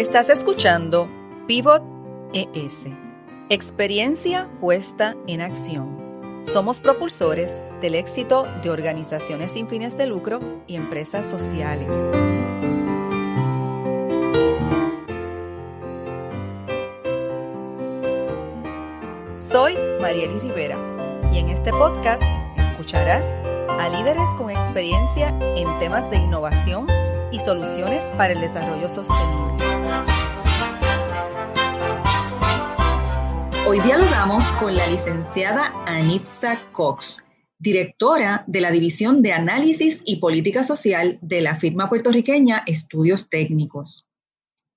Estás escuchando Pivot ES, experiencia puesta en acción. Somos propulsores del éxito de organizaciones sin fines de lucro y empresas sociales. Soy Marieli Rivera y en este podcast escucharás a líderes con experiencia en temas de innovación y soluciones para el desarrollo sostenible. Hoy dialogamos con la licenciada Anitza Cox, directora de la División de Análisis y Política Social de la firma puertorriqueña Estudios Técnicos.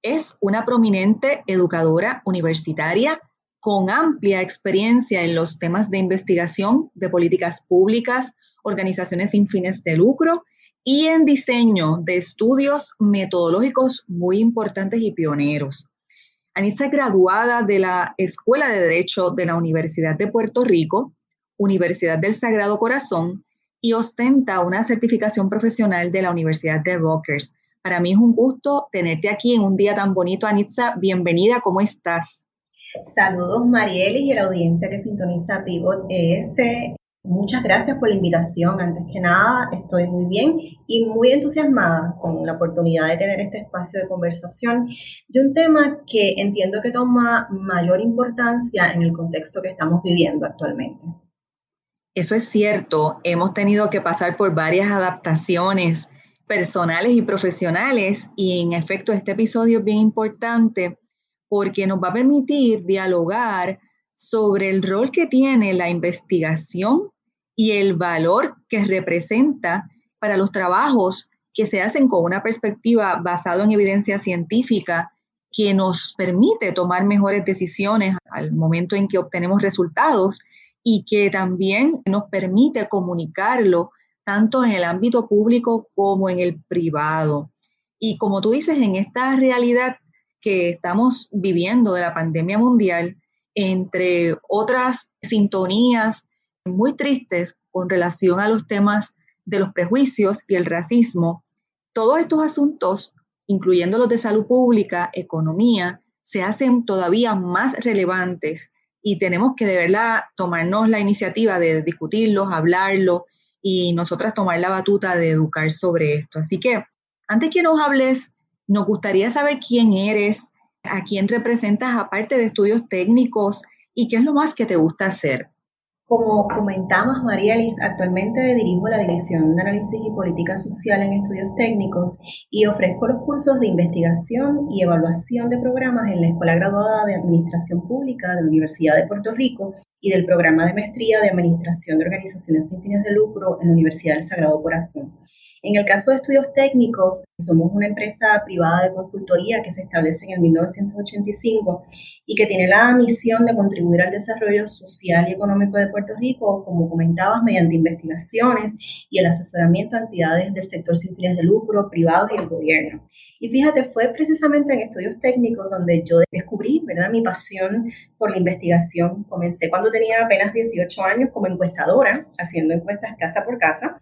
Es una prominente educadora universitaria con amplia experiencia en los temas de investigación de políticas públicas, organizaciones sin fines de lucro y en diseño de estudios metodológicos muy importantes y pioneros. Anitza es graduada de la Escuela de Derecho de la Universidad de Puerto Rico, Universidad del Sagrado Corazón, y ostenta una certificación profesional de la Universidad de Rutgers. Para mí es un gusto tenerte aquí en un día tan bonito. Anitza, bienvenida, ¿cómo estás? Saludos Marieli y a la audiencia que sintoniza Pivot ES. Muchas gracias por la invitación. Antes que nada, estoy muy bien y muy entusiasmada con la oportunidad de tener este espacio de conversación de un tema que entiendo que toma mayor importancia en el contexto que estamos viviendo actualmente. Eso es cierto. Hemos tenido que pasar por varias adaptaciones personales y profesionales y en efecto este episodio es bien importante porque nos va a permitir dialogar sobre el rol que tiene la investigación y el valor que representa para los trabajos que se hacen con una perspectiva basada en evidencia científica que nos permite tomar mejores decisiones al momento en que obtenemos resultados y que también nos permite comunicarlo tanto en el ámbito público como en el privado. Y como tú dices, en esta realidad que estamos viviendo de la pandemia mundial, entre otras sintonías muy tristes con relación a los temas de los prejuicios y el racismo, todos estos asuntos, incluyendo los de salud pública, economía, se hacen todavía más relevantes y tenemos que de verdad tomarnos la iniciativa de discutirlos, hablarlo y nosotras tomar la batuta de educar sobre esto. Así que antes que nos hables, nos gustaría saber quién eres, a quién representas aparte de Estudios Técnicos y qué es lo más que te gusta hacer. Como comentamos, Marielis, actualmente dirijo la División de Análisis y Política Social en Estudios Técnicos y ofrezco los cursos de investigación y evaluación de programas en la Escuela Graduada de Administración Pública de la Universidad de Puerto Rico y del programa de maestría de Administración de Organizaciones sin fines de lucro en la Universidad del Sagrado Corazón. En el caso de Estudios Técnicos, somos una empresa privada de consultoría que se establece en el 1985 y que tiene la misión de contribuir al desarrollo social y económico de Puerto Rico, como comentabas, mediante investigaciones y el asesoramiento a entidades del sector sin fines de lucro, privados y el gobierno. Y fíjate, fue precisamente en Estudios Técnicos donde yo descubrí, ¿verdad?, mi pasión por la investigación. Comencé cuando tenía apenas 18 años como encuestadora, haciendo encuestas casa por casa.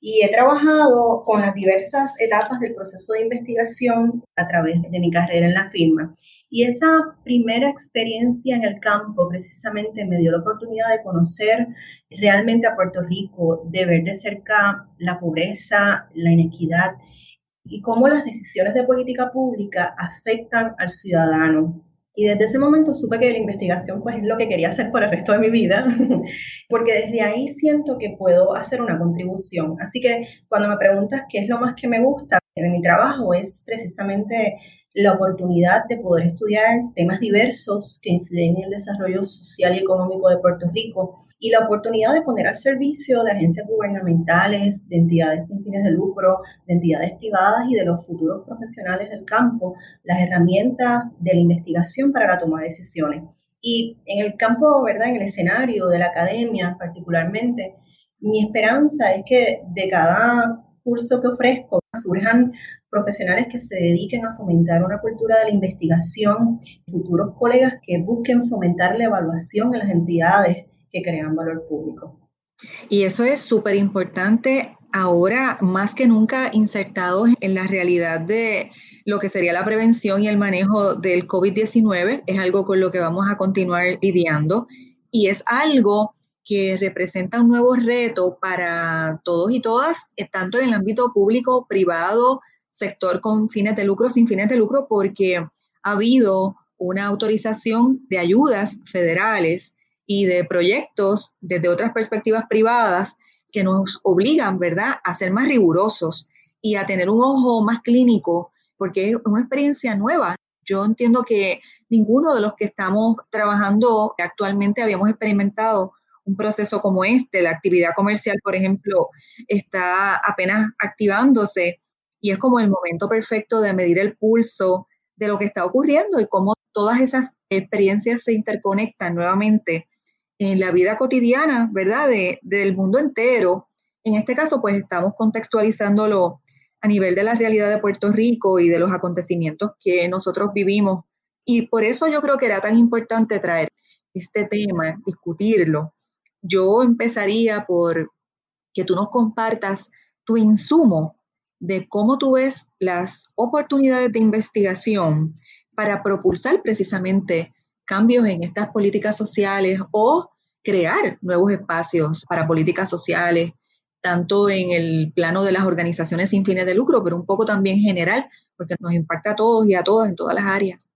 Y he trabajado con las diversas etapas del proceso de investigación a través de mi carrera en la firma. Y esa primera experiencia en el campo precisamente me dio la oportunidad de conocer realmente a Puerto Rico, de ver de cerca la pobreza, la inequidad y cómo las decisiones de política pública afectan al ciudadano. Y desde ese momento supe que la investigación pues es lo que quería hacer por el resto de mi vida, porque desde ahí siento que puedo hacer una contribución. Así que cuando me preguntas qué es lo más que me gusta de mi trabajo, es precisamente la oportunidad de poder estudiar temas diversos que inciden en el desarrollo social y económico de Puerto Rico y la oportunidad de poner al servicio de agencias gubernamentales, de entidades sin fines de lucro, de entidades privadas y de los futuros profesionales del campo las herramientas de la investigación para la toma de decisiones. Y en el campo, ¿verdad?, en el escenario de la academia particularmente, mi esperanza es que de cada curso que ofrezco surjan profesionales que se dediquen a fomentar una cultura de la investigación, futuros colegas que busquen fomentar la evaluación en las entidades que crean valor público. Y eso es súper importante ahora más que nunca insertados en la realidad de lo que sería la prevención y el manejo del COVID-19. Es algo con lo que vamos a continuar lidiando y es algo que representa un nuevo reto para todos y todas, tanto en el ámbito público, privado, sector con fines de lucro, sin fines de lucro, porque ha habido una autorización de ayudas federales y de proyectos desde otras perspectivas privadas que nos obligan, ¿verdad?, a ser más rigurosos y a tener un ojo más clínico, porque es una experiencia nueva. Yo entiendo que ninguno de los que estamos trabajando actualmente habíamos experimentado un proceso como este. La actividad comercial, por ejemplo, está apenas activándose y es como el momento perfecto de medir el pulso de lo que está ocurriendo y cómo todas esas experiencias se interconectan nuevamente en la vida cotidiana, ¿verdad?, del mundo entero. En este caso, pues estamos contextualizándolo a nivel de la realidad de Puerto Rico y de los acontecimientos que nosotros vivimos. Y por eso yo creo que era tan importante traer este tema, discutirlo. Yo empezaría por que tú nos compartas tu insumo de cómo tú ves las oportunidades de investigación para propulsar precisamente cambios en estas políticas sociales o crear nuevos espacios para políticas sociales, tanto en el plano de las organizaciones sin fines de lucro, pero un poco también general, porque nos impacta a todos y a todas en todas las áreas.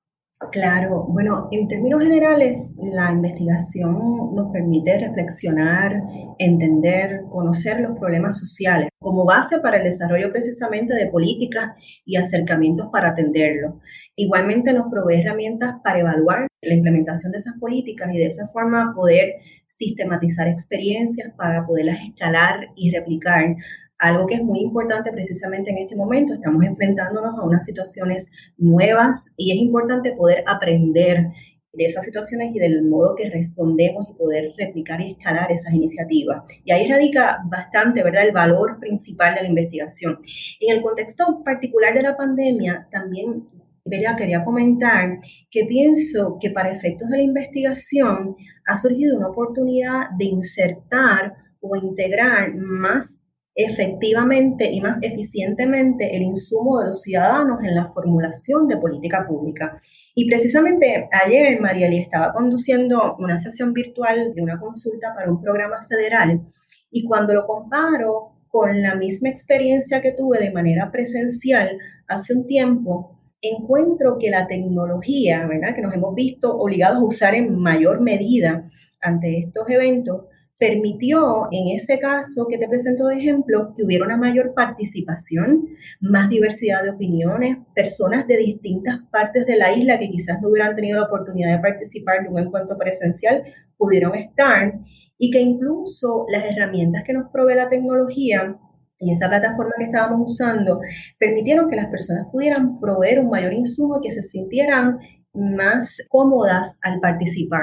Claro, bueno, en términos generales, la investigación nos permite reflexionar, entender, conocer los problemas sociales como base para el desarrollo precisamente de políticas y acercamientos para atenderlos. Igualmente nos provee herramientas para evaluar la implementación de esas políticas y de esa forma poder sistematizar experiencias para poderlas escalar y replicar. Algo que es muy importante precisamente en este momento, estamos enfrentándonos a unas situaciones nuevas y es importante poder aprender de esas situaciones y del modo que respondemos y poder replicar y escalar esas iniciativas. Y ahí radica bastante, ¿verdad?, el valor principal de la investigación. En el contexto particular de la pandemia, también quería comentar que pienso que para efectos de la investigación ha surgido una oportunidad de insertar o integrar más efectivamente y más eficientemente el insumo de los ciudadanos en la formulación de política pública. Y precisamente ayer, Marieli, estaba conduciendo una sesión virtual de una consulta para un programa federal y cuando lo comparo con la misma experiencia que tuve de manera presencial hace un tiempo, encuentro que la tecnología, ¿verdad?, que nos hemos visto obligados a usar en mayor medida ante estos eventos, permitió en ese caso que te presento de ejemplo que hubiera una mayor participación, más diversidad de opiniones, personas de distintas partes de la isla que quizás no hubieran tenido la oportunidad de participar de un encuentro presencial, pudieron estar y que incluso las herramientas que nos provee la tecnología y esa plataforma que estábamos usando permitieron que las personas pudieran proveer un mayor insumo, que se sintieran más cómodas al participar.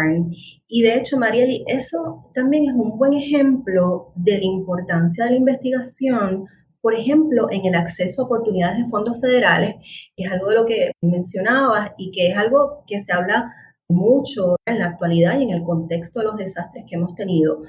Y de hecho, Marieli, eso también es un buen ejemplo de la importancia de la investigación, por ejemplo, en el acceso a oportunidades de fondos federales, que es algo de lo que mencionabas y que es algo que se habla mucho en la actualidad y en el contexto de los desastres que hemos tenido.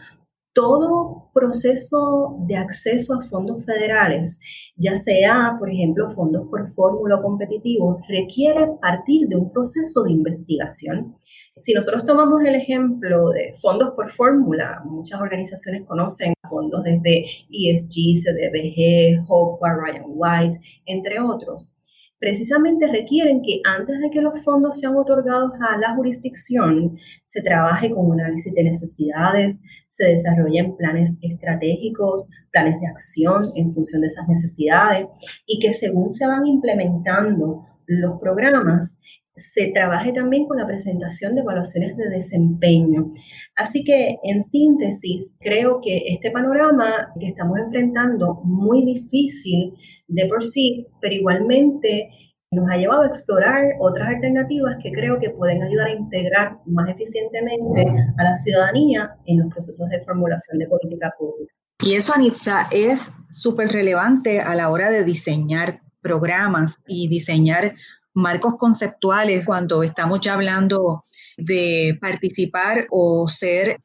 Todo proceso de acceso a fondos federales, ya sea, por ejemplo, fondos por fórmula o competitivos, requiere partir de un proceso de investigación. Si nosotros tomamos el ejemplo de fondos por fórmula, muchas organizaciones conocen fondos desde ESG, CDBG, HOPA, Ryan White, entre otros. Precisamente requieren que antes de que los fondos sean otorgados a la jurisdicción, se trabaje con un análisis de necesidades, se desarrollen planes estratégicos, planes de acción en función de esas necesidades y que según se van implementando los programas, se trabaje también con la presentación de evaluaciones de desempeño. Así que, en síntesis, creo que este panorama que estamos enfrentando, muy difícil de por sí, pero igualmente nos ha llevado a explorar otras alternativas que creo que pueden ayudar a integrar más eficientemente a la ciudadanía en los procesos de formulación de política pública. Y eso, Anitza, es súper relevante a la hora de diseñar programas y diseñar marcos conceptuales cuando estamos ya hablando de participar o ser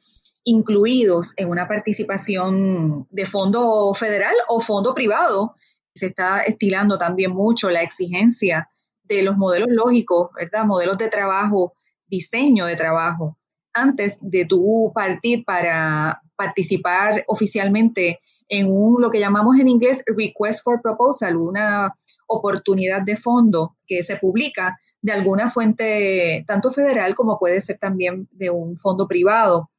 incluidos en una participación de fondo federal o fondo privado. Se está estilando también mucho la exigencia de los modelos lógicos, ¿verdad? Modelos de trabajo, diseño de trabajo, antes de tú partir para participar oficialmente en lo que llamamos en inglés Request for Proposal, una oportunidad de fondo que se publica de alguna fuente, tanto federal como puede ser también de un fondo privado.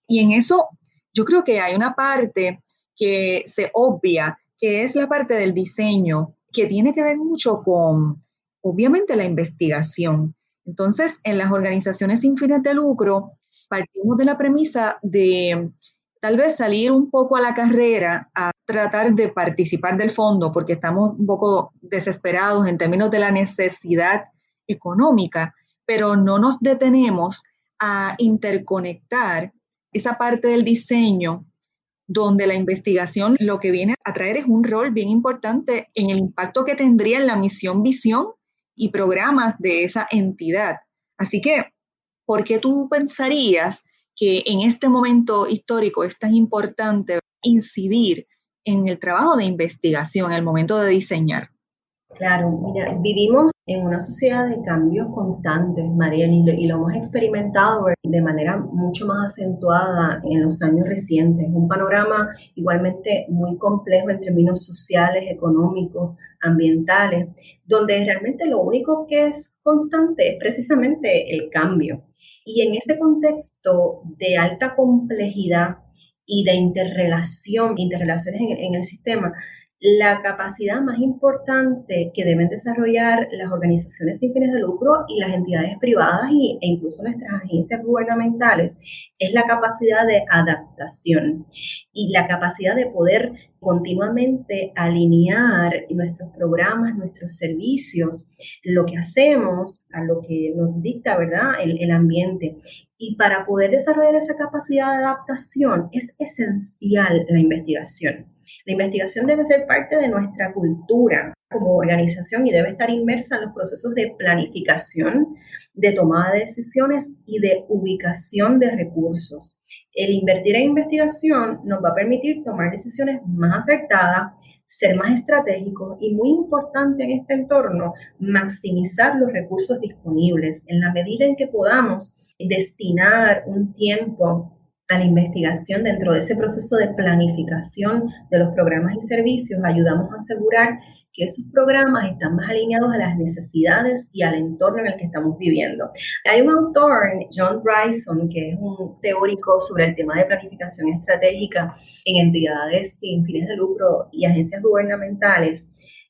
Y en eso yo creo que hay una parte que se obvia, que es la parte del diseño, que tiene que ver mucho con, obviamente, la investigación. Entonces, en las organizaciones sin fines de lucro, partimos de la premisa de tal vez salir un poco a la carrera a tratar de participar del fondo, porque estamos un poco desesperados en términos de la necesidad económica, pero no nos detenemos a interconectar esa parte del diseño donde la investigación lo que viene a traer es un rol bien importante en el impacto que tendría en la misión, visión y programas de esa entidad. Así que, ¿por qué tú pensarías que en este momento histórico es tan importante incidir en el trabajo de investigación, en el momento de diseñar? Claro, mira, vivimos en una sociedad de cambios constantes, Mariel, y lo hemos experimentado de manera mucho más acentuada en los años recientes. Un panorama igualmente muy complejo en términos sociales, económicos, ambientales, donde realmente lo único que es constante es precisamente el cambio. Y en ese contexto de alta complejidad y de interrelaciones en el sistema, la capacidad más importante que deben desarrollar las organizaciones sin fines de lucro y las entidades privadas e incluso nuestras agencias gubernamentales es la capacidad de adaptación y la capacidad de poder continuamente alinear nuestros programas, nuestros servicios, lo que hacemos a lo que nos dicta, ¿verdad?, el ambiente. Y para poder desarrollar esa capacidad de adaptación es esencial la investigación. La investigación debe ser parte de nuestra cultura como organización y debe estar inmersa en los procesos de planificación, de tomada de decisiones y de ubicación de recursos. El invertir en investigación nos va a permitir tomar decisiones más acertadas, ser más estratégicos y, muy importante en este entorno, maximizar los recursos disponibles en la medida en que podamos destinar un tiempo a la investigación dentro de ese proceso de planificación de los programas y servicios. Ayudamos a asegurar que esos programas están más alineados a las necesidades y al entorno en el que estamos viviendo. Hay un autor, John Bryson, que es un teórico sobre el tema de planificación estratégica en entidades sin fines de lucro y agencias gubernamentales.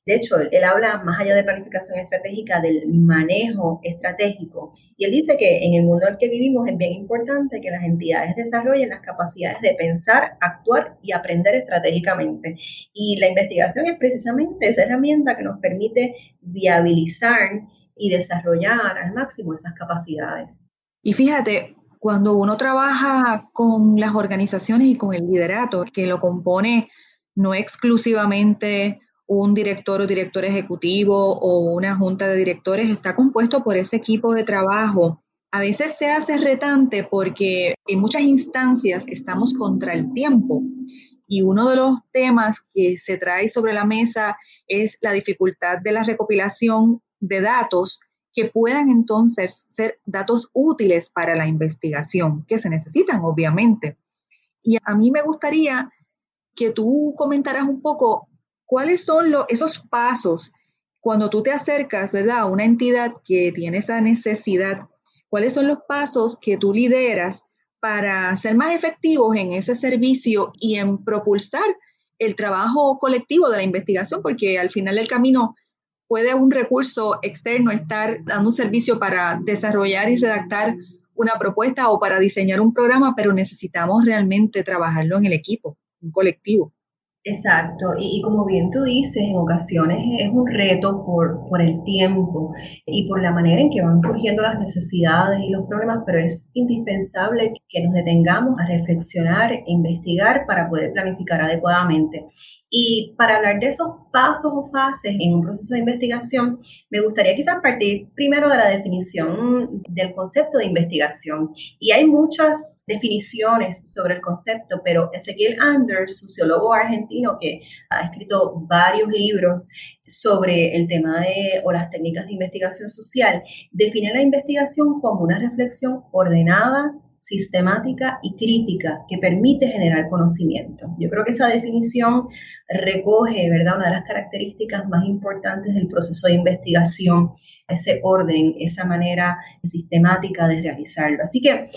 De hecho, él habla más allá de planificación estratégica, del manejo estratégico. Y él dice que en el mundo en el que vivimos es bien importante que las entidades desarrollen las capacidades de pensar, actuar y aprender estratégicamente. Y la investigación es precisamente esa herramienta que nos permite viabilizar y desarrollar al máximo esas capacidades. Y fíjate, cuando uno trabaja con las organizaciones y con el liderato, que lo compone no exclusivamente un director o director ejecutivo o una junta de directores, está compuesto por ese equipo de trabajo. A veces se hace retante porque en muchas instancias estamos contra el tiempo y uno de los temas que se trae sobre la mesa es la dificultad de la recopilación de datos que puedan entonces ser datos útiles para la investigación, que se necesitan obviamente. Y a mí me gustaría que tú comentaras un poco ¿cuáles son esos pasos cuando tú te acercas, ¿verdad?, a una entidad que tiene esa necesidad? ¿Cuáles son los pasos que tú lideras para ser más efectivos en ese servicio y en propulsar el trabajo colectivo de la investigación? Porque al final del camino puede un recurso externo estar dando un servicio para desarrollar y redactar una propuesta o para diseñar un programa, pero necesitamos realmente trabajarlo en el equipo, un colectivo. Exacto, y como bien tú dices, en ocasiones es un reto por el tiempo y por la manera en que van surgiendo las necesidades y los problemas, pero es indispensable que nos detengamos a reflexionar e investigar para poder planificar adecuadamente. Y para hablar de esos pasos o fases en un proceso de investigación, me gustaría quizás partir primero de la definición del concepto de investigación. Y hay muchas definiciones sobre el concepto, pero Ezequiel Anders, sociólogo argentino que ha escrito varios libros sobre el tema o las técnicas de investigación social, define la investigación como una reflexión ordenada, sistemática y crítica que permite generar conocimiento. Yo creo que esa definición recoge, ¿verdad?, una de las características más importantes del proceso de investigación, ese orden, esa manera sistemática de realizarlo. Así que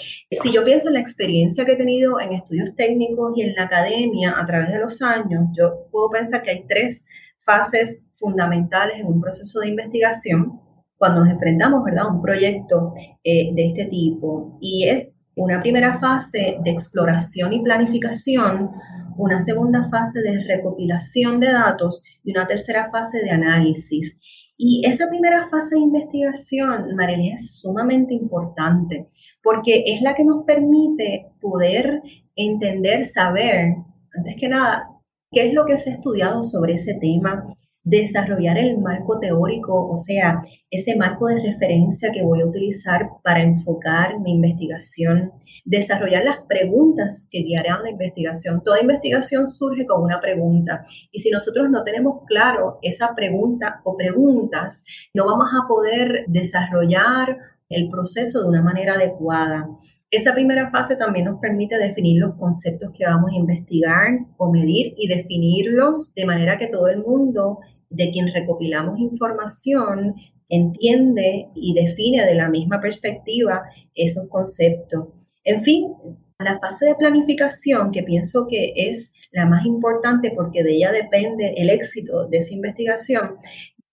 si yo pienso en la experiencia que he tenido en estudios técnicos y en la academia a través de los años, yo puedo pensar que hay 3 fases fundamentales en un proceso de investigación cuando nos enfrentamos, ¿verdad?, a un proyecto de este tipo. Y es una primera fase de exploración y planificación, una segunda fase de recopilación de datos y una tercera fase de análisis. Y esa primera fase de investigación, Marielys, es sumamente importante porque es la que nos permite poder entender, saber, antes que nada, qué es lo que se ha estudiado sobre ese tema, desarrollar el marco teórico, o sea, ese marco de referencia que voy a utilizar para enfocar mi investigación, desarrollar las preguntas que guiarán la investigación. Toda investigación surge con una pregunta y si nosotros no tenemos claro esa pregunta o preguntas, no vamos a poder desarrollar el proceso de una manera adecuada. Esa primera fase también nos permite definir los conceptos que vamos a investigar o medir y definirlos de manera que todo el mundo de quien recopilamos información entiende y define de la misma perspectiva esos conceptos. En fin, la fase de planificación, que pienso que es la más importante porque de ella depende el éxito de esa investigación,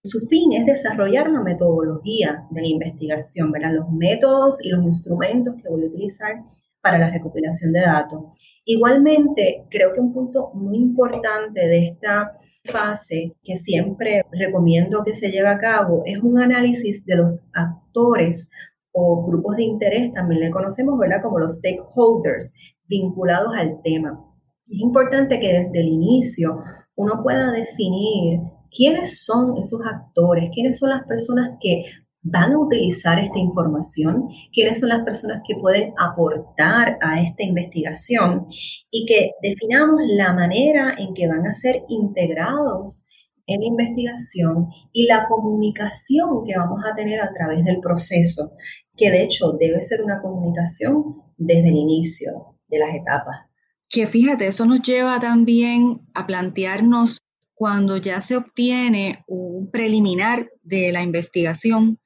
su fin es desarrollar la metodología de la investigación, ¿verdad?, los métodos y los instrumentos que voy a utilizar para la recopilación de datos. Igualmente, creo que un punto muy importante de esta fase que siempre recomiendo que se lleve a cabo es un análisis de los actores o grupos de interés, también le conocemos, ¿verdad?, como los stakeholders vinculados al tema. Es importante que desde el inicio uno pueda definir quiénes son esos actores, quiénes son las personas que van a utilizar esta información, quiénes son las personas que pueden aportar a esta investigación y que definamos la manera en que van a ser integrados en la investigación y la comunicación que vamos a tener a través del proceso, que de hecho debe ser una comunicación desde el inicio de las etapas. Que fíjate, eso nos lleva también a plantearnos cuando ya se obtiene un preliminar de la investigación,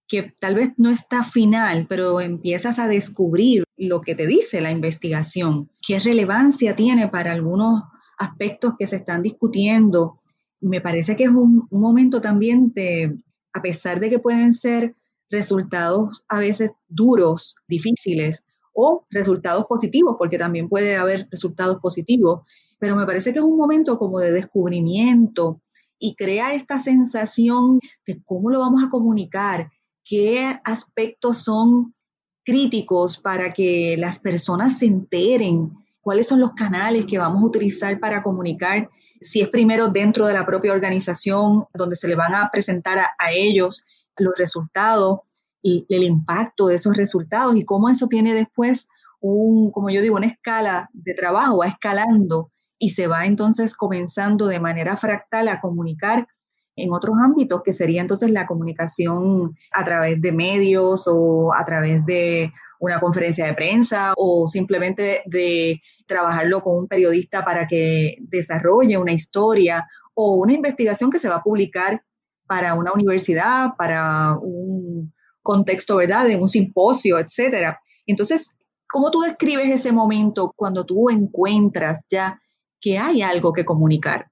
que tal vez no está final, pero empiezas a descubrir lo que te dice la investigación, qué relevancia tiene para algunos aspectos que se están discutiendo. Me parece que es un momento también de, a pesar de que pueden ser resultados a veces duros, difíciles, o resultados positivos, porque también puede haber resultados positivos, pero me parece que es un momento como de descubrimiento y crea esta sensación de cómo lo vamos a comunicar, qué aspectos son críticos para que las personas se enteren, cuáles son los canales que vamos a utilizar para comunicar, si es primero dentro de la propia organización, donde se le van a presentar a ellos los resultados y el impacto de esos resultados y cómo eso tiene después como yo digo, una escala de trabajo, va escalando y se va entonces comenzando de manera fractal a comunicar en otros ámbitos, que sería entonces la comunicación a través de medios o a través de una conferencia de prensa o simplemente de trabajarlo con un periodista para que desarrolle una historia o una investigación que se va a publicar para una universidad, para un contexto, ¿verdad?, de un simposio, etcétera. Entonces, ¿cómo tú describes ese momento cuando tú encuentras ya que hay algo que comunicar?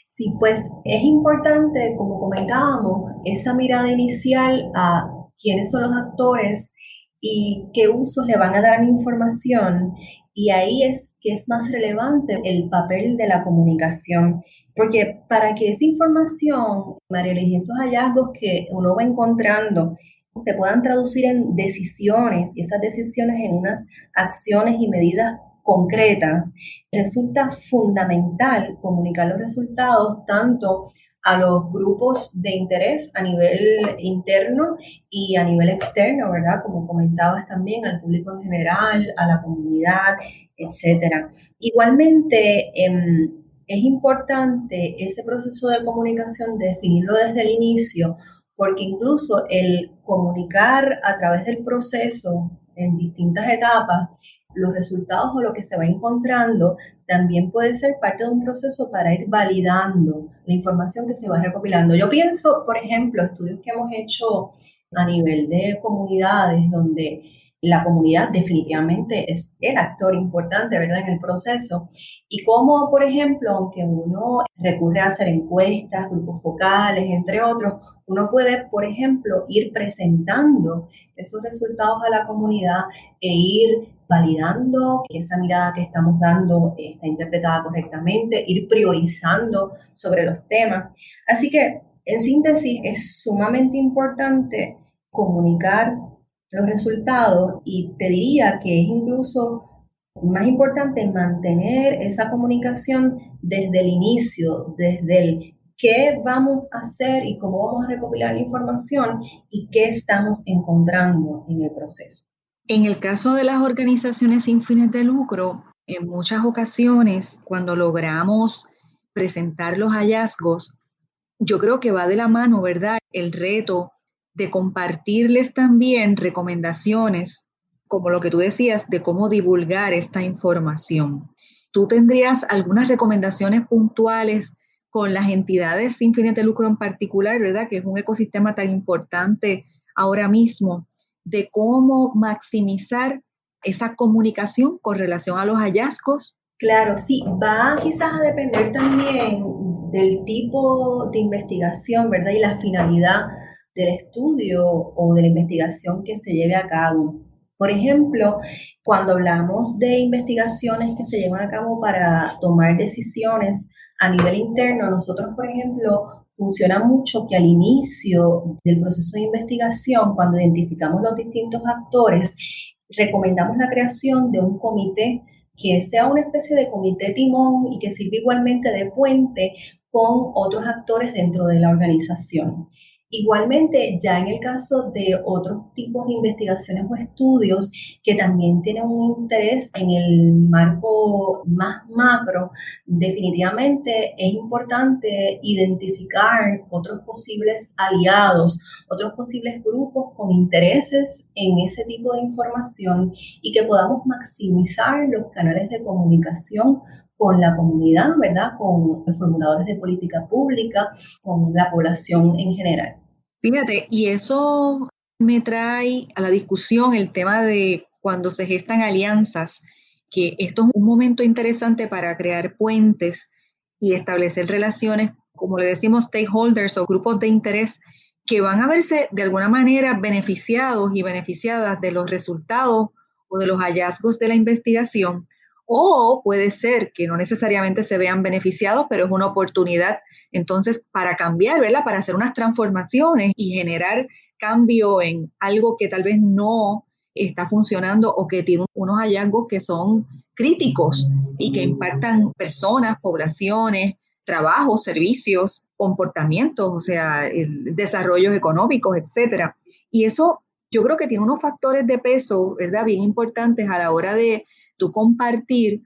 Sí, pues es importante, como comentábamos, esa mirada inicial a quiénes son los actores y qué usos le van a dar a la información. Y ahí es que es más relevante el papel de la comunicación. Porque para que esa información, Marielys, y esos hallazgos que uno va encontrando se puedan traducir en decisiones, y esas decisiones en unas acciones y medidas concretas, resulta fundamental comunicar los resultados tanto a los grupos de interés a nivel interno y a nivel externo, ¿verdad? Como comentabas también, al público en general, a la comunidad, etcétera. Igualmente, es importante ese proceso de comunicación definirlo desde el inicio, porque incluso el comunicar a través del proceso en distintas etapas los resultados o lo que se va encontrando también puede ser parte de un proceso para ir validando la información que se va recopilando. Yo pienso, por ejemplo, estudios que hemos hecho a nivel de comunidades donde la comunidad definitivamente es el actor importante, ¿verdad?, en el proceso. Y cómo, por ejemplo, aunque uno recurre a hacer encuestas, grupos focales, entre otros, uno puede, por ejemplo, ir presentando esos resultados a la comunidad e ir validando que esa mirada que estamos dando está interpretada correctamente, ir priorizando sobre los temas. Así que, en síntesis, es sumamente importante comunicar los resultados y te diría que es incluso más importante mantener esa comunicación desde el inicio, desde el qué vamos a hacer y cómo vamos a recopilar la información y qué estamos encontrando en el proceso. En el caso de las organizaciones sin fines de lucro, en muchas ocasiones, cuando logramos presentar los hallazgos, yo creo que va de la mano, ¿verdad?, el reto de compartirles también recomendaciones, como lo que tú decías, de cómo divulgar esta información. ¿Tú tendrías algunas recomendaciones puntuales con las entidades sin fines de lucro en particular, ¿verdad?, que es un ecosistema tan importante ahora mismo, de cómo maximizar esa comunicación con relación a los hallazgos? Claro, sí, va quizás a depender también del tipo de investigación, ¿verdad? Y la finalidad del estudio o de la investigación que se lleve a cabo. Por ejemplo, cuando hablamos de investigaciones que se llevan a cabo para tomar decisiones a nivel interno, nosotros, por ejemplo, funciona mucho que al inicio del proceso de investigación, cuando identificamos los distintos actores, recomendamos la creación de un comité que sea una especie de comité timón y que sirva igualmente de puente con otros actores dentro de la organización. Igualmente, ya en el caso de otros tipos de investigaciones o estudios que también tienen un interés en el marco más macro, definitivamente es importante identificar otros posibles aliados, otros posibles grupos con intereses en ese tipo de información y que podamos maximizar los canales de comunicación con la comunidad, ¿verdad? Con los formuladores de política pública, con la población en general. Fíjate, y eso me trae a la discusión el tema de cuando se gestan alianzas, que esto es un momento interesante para crear puentes y establecer relaciones, como le decimos, stakeholders o grupos de interés que van a verse de alguna manera beneficiados y beneficiadas de los resultados o de los hallazgos de la investigación. O puede ser que no necesariamente se vean beneficiados, pero es una oportunidad entonces para cambiar, ¿verdad? Para hacer unas transformaciones y generar cambio en algo que tal vez no está funcionando o que tiene unos hallazgos que son críticos y que impactan personas, poblaciones, trabajos, servicios, comportamientos, o sea, desarrollos económicos, etcétera. Y eso yo creo que tiene unos factores de peso, ¿verdad?, bien importantes a la hora de tú compartir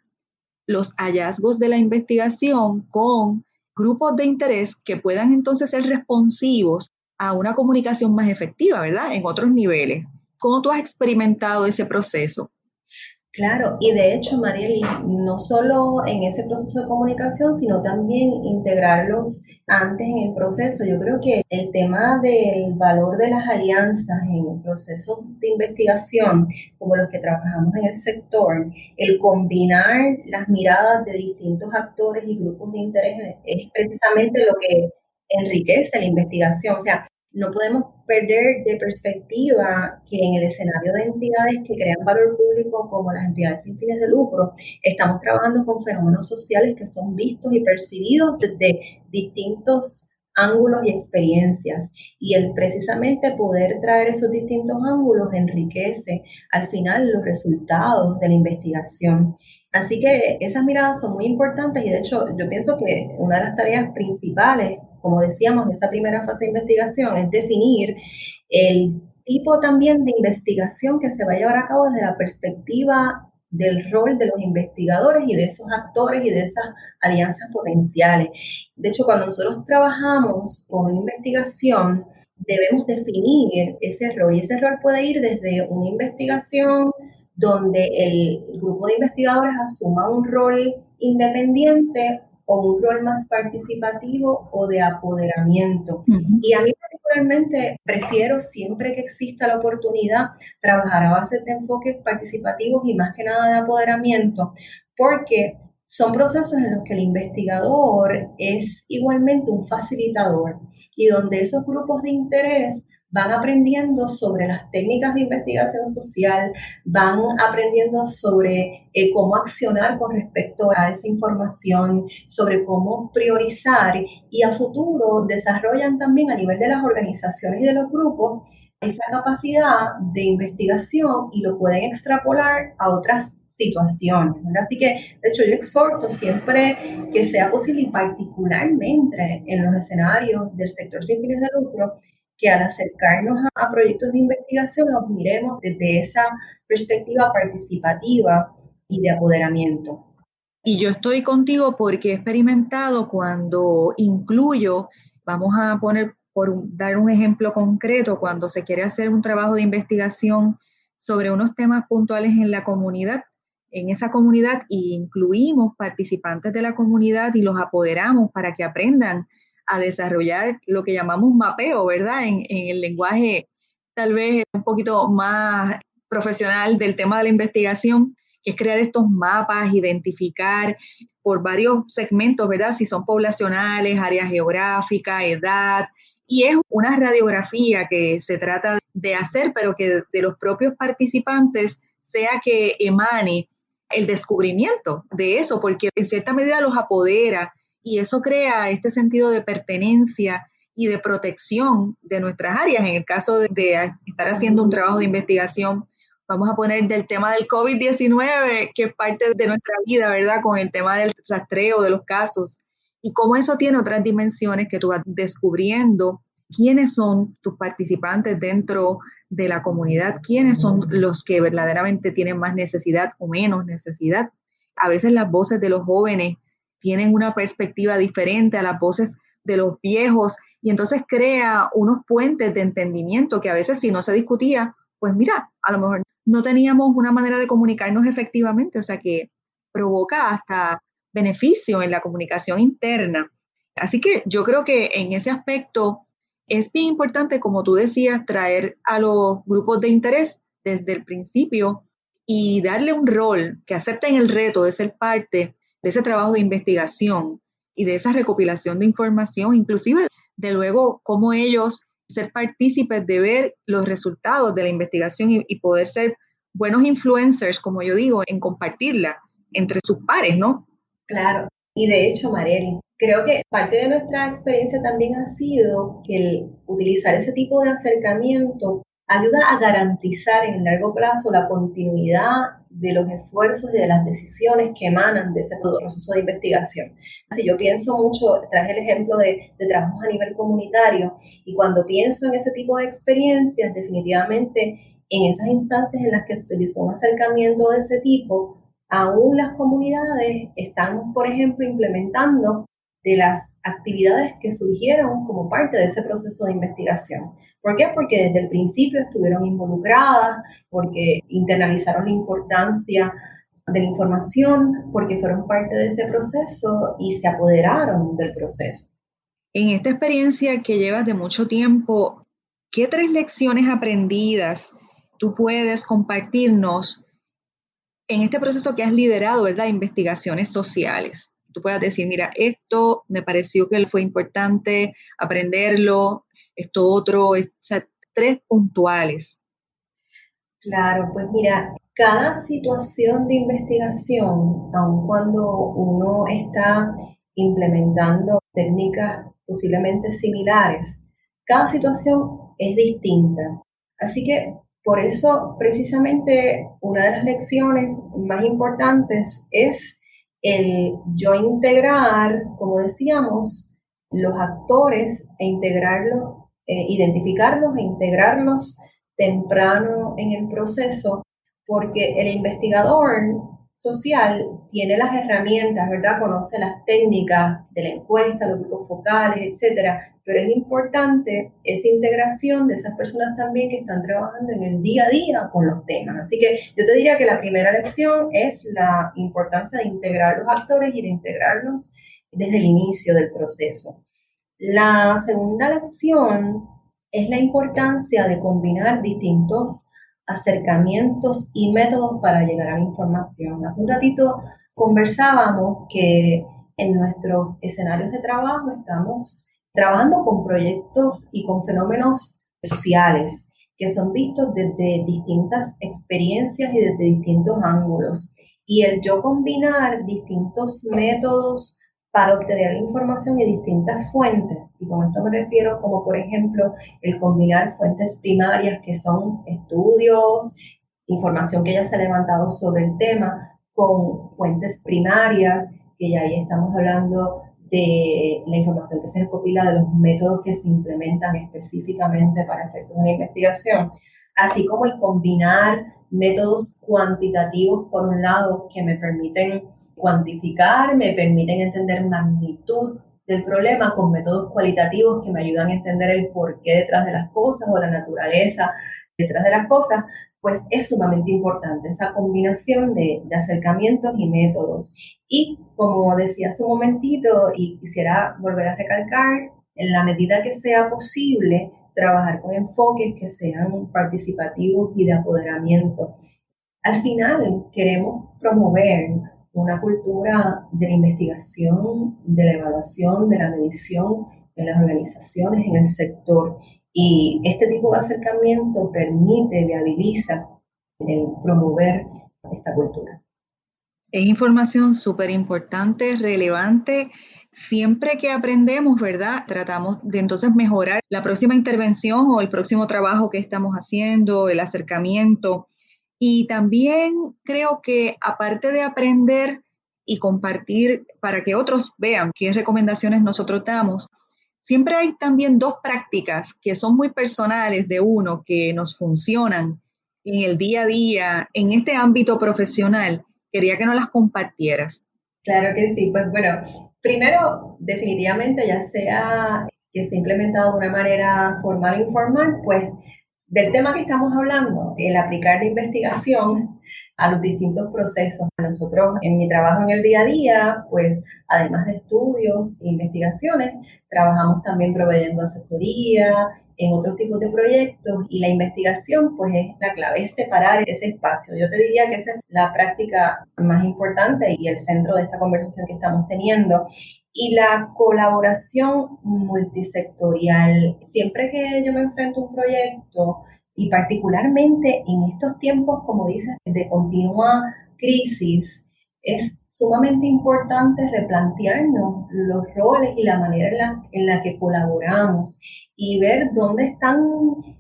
los hallazgos de la investigación con grupos de interés que puedan entonces ser responsivos a una comunicación más efectiva, ¿verdad?, en otros niveles. ¿Cómo tú has experimentado ese proceso? Claro, y de hecho, Marieli, no solo en ese proceso de comunicación, sino también integrarlos antes en el proceso. Yo creo que el tema del valor de las alianzas en procesos de investigación, como los que trabajamos en el sector, el combinar las miradas de distintos actores y grupos de interés es precisamente lo que enriquece la investigación. O sea, no podemos perder de perspectiva que en el escenario de entidades que crean valor público como las entidades sin fines de lucro, estamos trabajando con fenómenos sociales que son vistos y percibidos desde distintos ángulos y experiencias. Y el precisamente poder traer esos distintos ángulos enriquece al final los resultados de la investigación. Así que esas miradas son muy importantes y de hecho yo pienso que una de las tareas principales, como decíamos, en esa primera fase de investigación es definir el tipo también de investigación que se va a llevar a cabo desde la perspectiva del rol de los investigadores y de esos actores y de esas alianzas potenciales. De hecho, cuando nosotros trabajamos con una investigación, debemos definir ese rol y ese rol puede ir desde una investigación donde el grupo de investigadores asuma un rol independiente o un rol más participativo o de apoderamiento. Uh-huh. Y a mí particularmente prefiero siempre que exista la oportunidad trabajar a base de enfoques participativos y más que nada de apoderamiento, porque son procesos en los que el investigador es igualmente un facilitador y donde esos grupos de interés van aprendiendo sobre las técnicas de investigación social, van aprendiendo sobre cómo accionar con respecto a esa información, sobre cómo priorizar y a futuro desarrollan también a nivel de las organizaciones y de los grupos esa capacidad de investigación y lo pueden extrapolar a otras situaciones, ¿verdad? Así que, de hecho, yo exhorto siempre que sea posible y particularmente en los escenarios del sector sin fines de lucro, que al acercarnos a proyectos de investigación los miremos desde esa perspectiva participativa y de apoderamiento. Y yo estoy contigo porque he experimentado cuando incluyo, vamos a poner, dar un ejemplo concreto, cuando se quiere hacer un trabajo de investigación sobre unos temas puntuales en la comunidad, en esa comunidad, y incluimos participantes de la comunidad y los apoderamos para que aprendan a desarrollar lo que llamamos mapeo, ¿verdad? En el lenguaje tal vez un poquito más profesional del tema de la investigación, que es crear estos mapas, identificar por varios segmentos, ¿verdad? Si son poblacionales, área geográfica, edad, y es una radiografía que se trata de hacer, pero que de los propios participantes sea que emane el descubrimiento de eso, porque en cierta medida los apodera y eso crea este sentido de pertenencia y de protección de nuestras áreas. En el caso de estar haciendo un trabajo de investigación, vamos a poner del tema del COVID-19, que es parte de nuestra vida, ¿verdad? Con el tema del rastreo de los casos y cómo eso tiene otras dimensiones que tú vas descubriendo. ¿Quiénes son tus participantes dentro de la comunidad? ¿Quiénes son los que verdaderamente tienen más necesidad o menos necesidad? A veces las voces de los jóvenes tienen una perspectiva diferente a las voces de los viejos y entonces crea unos puentes de entendimiento que a veces si no se discutía, pues mira, a lo mejor no teníamos una manera de comunicarnos efectivamente, o sea que provoca hasta beneficio en la comunicación interna. Así que yo creo que en ese aspecto es bien importante, como tú decías, traer a los grupos de interés desde el principio y darle un rol, que acepten el reto de ser parte de ese trabajo de investigación y de esa recopilación de información, inclusive de luego cómo ellos ser partícipes de ver los resultados de la investigación y poder ser buenos influencers, como yo digo, en compartirla entre sus pares, ¿no? Claro, y de hecho, Marieli, creo que parte de nuestra experiencia también ha sido que el utilizar ese tipo de acercamiento ayuda a garantizar en el largo plazo la continuidad de los esfuerzos y de las decisiones que emanan de ese proceso de investigación. Si yo pienso mucho, traje el ejemplo de trabajos a nivel comunitario, y cuando pienso en ese tipo de experiencias, definitivamente en esas instancias en las que se utilizó un acercamiento de ese tipo, aún las comunidades están, por ejemplo, implementando de las actividades que surgieron como parte de ese proceso de investigación. ¿Por qué? Porque desde el principio estuvieron involucradas, porque internalizaron la importancia de la información, porque fueron parte de ese proceso y se apoderaron del proceso. En esta experiencia que llevas de mucho tiempo, ¿qué 3 lecciones aprendidas tú puedes compartirnos en este proceso que has liderado, ¿verdad? Investigaciones sociales? Tú puedas decir, mira, esto me pareció que fue importante aprenderlo, esto otro, o sea, 3 puntuales. Claro, pues mira, cada situación de investigación, aun cuando uno está implementando técnicas posiblemente similares, cada situación es distinta. Así que Por eso, precisamente, una de las lecciones más importantes es el yo integrar, como decíamos, los actores e integrarlos, identificarlos e integrarlos temprano en el proceso, porque el investigador social tiene las herramientas, ¿verdad? Conoce las técnicas de la encuesta, los grupos focales, etcétera, pero es importante esa integración de esas personas también que están trabajando en el día a día con los temas. Así que yo te diría que la primera lección es la importancia de integrar los actores y de integrarlos desde el inicio del proceso. La segunda lección es la importancia de combinar distintos acercamientos y métodos para llegar a la información. Hace un ratito conversábamos que en nuestros escenarios de trabajo estamos trabajando con proyectos y con fenómenos sociales que son vistos desde distintas experiencias y desde distintos ángulos. Y el yo combinar distintos métodos para obtener la información y distintas fuentes, y con esto me refiero como por ejemplo el combinar fuentes primarias que son estudios, información que ya se ha levantado sobre el tema, con fuentes primarias, que ya ahí estamos hablando de la información que se recopila de los métodos que se implementan específicamente para efectos de la investigación, así como el combinar métodos cuantitativos por un lado que me permiten cuantificar, me permiten entender magnitud del problema con métodos cualitativos que me ayudan a entender el porqué detrás de las cosas o la naturaleza detrás de las cosas, pues es sumamente importante esa combinación de acercamientos y métodos. Y como decía hace un momentito, y quisiera volver a recalcar, en la medida que sea posible, trabajar con enfoques que sean participativos y de apoderamiento. Al final queremos promover una cultura de la investigación, de la evaluación, de la medición en las organizaciones, en el sector. Y este tipo de acercamiento permite, viabiliza el promover esta cultura. Es información súper importante, relevante. Siempre que aprendemos, ¿verdad? Tratamos de entonces mejorar la próxima intervención o el próximo trabajo que estamos haciendo, el acercamiento. Y también creo que aparte de aprender y compartir para que otros vean qué recomendaciones nosotros damos, siempre hay también dos prácticas que son muy personales de uno, que nos funcionan en el día a día, en este ámbito profesional. Quería que nos las compartieras. Claro que sí, pues bueno, primero, definitivamente, ya sea que se ha implementado de una manera formal o informal, pues del tema que estamos hablando, el aplicar de investigación a los distintos procesos. Nosotros en mi trabajo en el día a día, pues además de estudios e investigaciones, trabajamos también proveyendo asesoría en otros tipos de proyectos y la investigación pues es la clave, es separar ese espacio. Yo te diría que esa es la práctica más importante y el centro de esta conversación que estamos teniendo. Y la colaboración multisectorial. Siempre que yo me enfrento a un proyecto, y particularmente en estos tiempos, como dices, de continua crisis, es sumamente importante replantearnos los roles y la manera en la que colaboramos y ver dónde están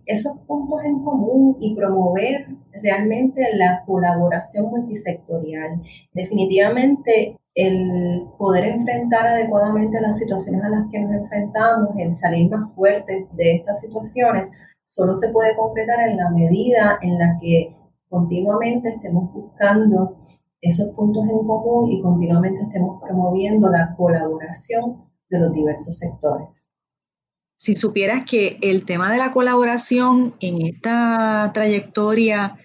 esos puntos en común y promover realmente la colaboración multisectorial. Definitivamente, el poder enfrentar adecuadamente las situaciones a las que nos enfrentamos, el salir más fuertes de estas situaciones, solo se puede concretar en la medida en la que continuamente estemos buscando esos puntos en común y continuamente estemos promoviendo la colaboración de los diversos sectores. Si supieras que el tema de la colaboración en esta trayectoria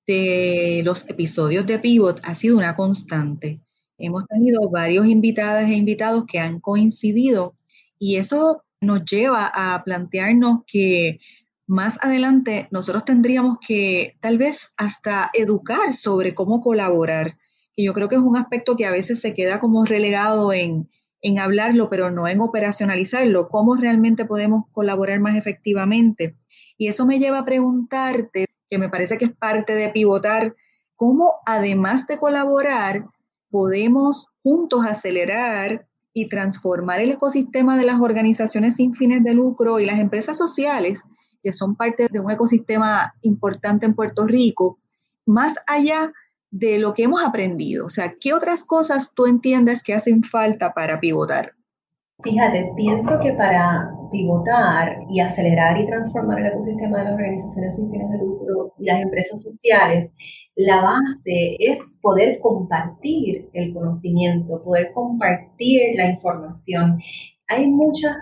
de los episodios de Pivot ha sido una constante. Hemos tenido varios invitadas e invitados que han coincidido y eso nos lleva a plantearnos que más adelante nosotros tendríamos que tal vez hasta educar sobre cómo colaborar. Y yo creo que es un aspecto que a veces se queda como relegado en hablarlo, pero no en operacionalizarlo, cómo realmente podemos colaborar más efectivamente. Y eso me lleva a preguntarte, que me parece que es parte de pivotar, cómo además de colaborar, podemos juntos acelerar y transformar el ecosistema de las organizaciones sin fines de lucro y las empresas sociales que son parte de un ecosistema importante en Puerto Rico, más allá de lo que hemos aprendido. O sea, ¿qué otras cosas tú entiendes que hacen falta para pivotar? Fíjate, pienso que para pivotar y acelerar y transformar el ecosistema de las organizaciones sin fines de lucro y las empresas sociales, la base es poder compartir el conocimiento, poder compartir la información. Hay muchas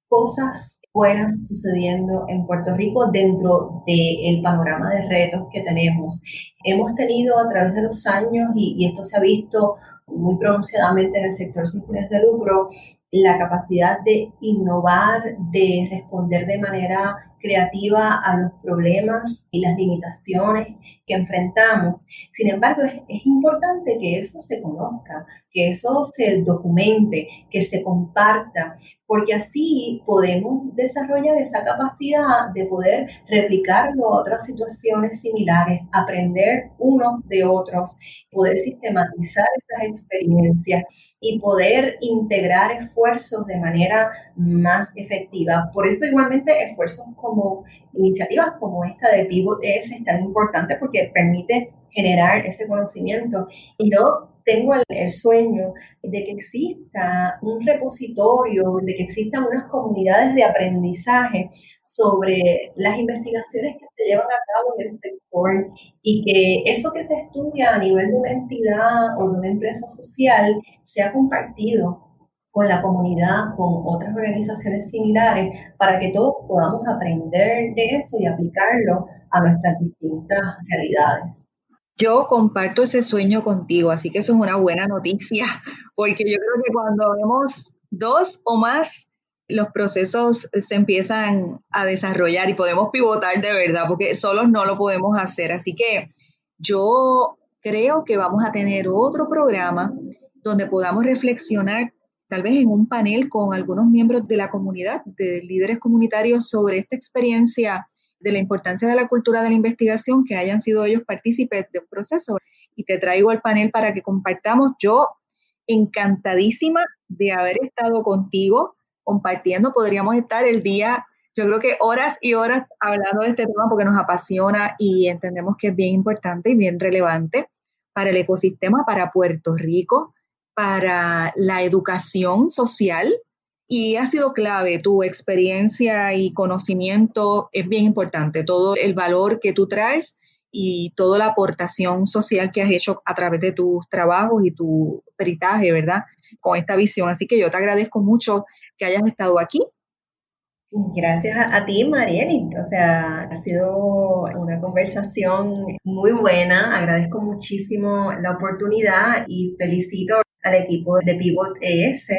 cosas buenas sucediendo en Puerto Rico dentro del panorama de retos que tenemos. Hemos tenido a través de los años, y esto se ha visto muy pronunciadamente en el sector sin fines de lucro, la capacidad de innovar, de responder de manera creativa a los problemas y las limitaciones que enfrentamos. Sin embargo, es importante que eso se conozca, que eso se documente, que se comparta, porque así podemos desarrollar esa capacidad de poder replicarlo a otras situaciones similares, aprender unos de otros, poder sistematizar esas experiencias y poder integrar esfuerzos de manera más efectiva. Por eso igualmente esfuerzos como iniciativas como esta de Pivot es tan importante porque permite generar ese conocimiento. Y yo tengo el sueño de que exista un repositorio, de que existan unas comunidades de aprendizaje sobre las investigaciones que se llevan a cabo en el sector y que eso que se estudia a nivel de una entidad o de una empresa social sea compartido con la comunidad, con otras organizaciones similares, para que todos podamos aprender de eso y aplicarlo a nuestras distintas realidades. Yo comparto ese sueño contigo, así que eso es una buena noticia, porque yo creo que cuando vemos dos o más, los procesos se empiezan a desarrollar y podemos pivotar de verdad, porque solos no lo podemos hacer. Así que yo creo que vamos a tener otro programa donde podamos reflexionar, tal vez en un panel con algunos miembros de la comunidad, de líderes comunitarios, sobre esta experiencia de la importancia de la cultura de la investigación, que hayan sido ellos partícipes del proceso. Y te traigo al panel para que compartamos. Yo encantadísima de haber estado contigo compartiendo. Podríamos estar el día, yo creo que horas y horas hablando de este tema porque nos apasiona y entendemos que es bien importante y bien relevante para el ecosistema, para Puerto Rico, para la educación social. Y ha sido clave, tu experiencia y conocimiento es bien importante, todo el valor que tú traes y toda la aportación social que has hecho a través de tus trabajos y tu peritaje, ¿verdad? Con esta visión. Así que yo te agradezco mucho que hayas estado aquí. Gracias a ti, Marieli. O sea, ha sido una conversación muy buena. Agradezco muchísimo la oportunidad y felicito al equipo de Pivot ES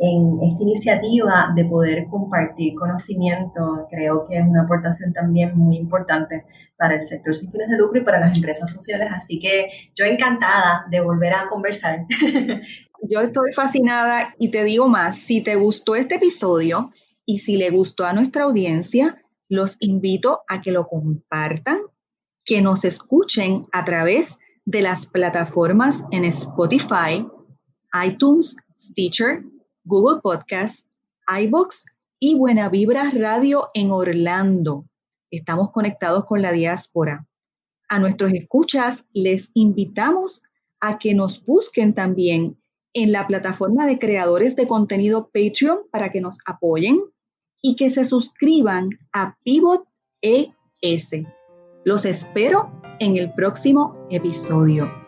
en esta iniciativa de poder compartir conocimiento. Creo que es una aportación también muy importante para el sector sin fines de lucro y para las empresas sociales. Así que yo encantada de volver a conversar. Yo estoy fascinada y te digo más, si te gustó este episodio y si le gustó a nuestra audiencia, los invito a que lo compartan, que nos escuchen a través de las plataformas en Spotify, iTunes, Stitcher, Google Podcast, iVoox y Buena Vibra Radio en Orlando. Estamos conectados con la diáspora. A nuestros escuchas les invitamos a que nos busquen también en la plataforma de creadores de contenido Patreon para que nos apoyen y que se suscriban a Pivot ES. Los espero en el próximo episodio.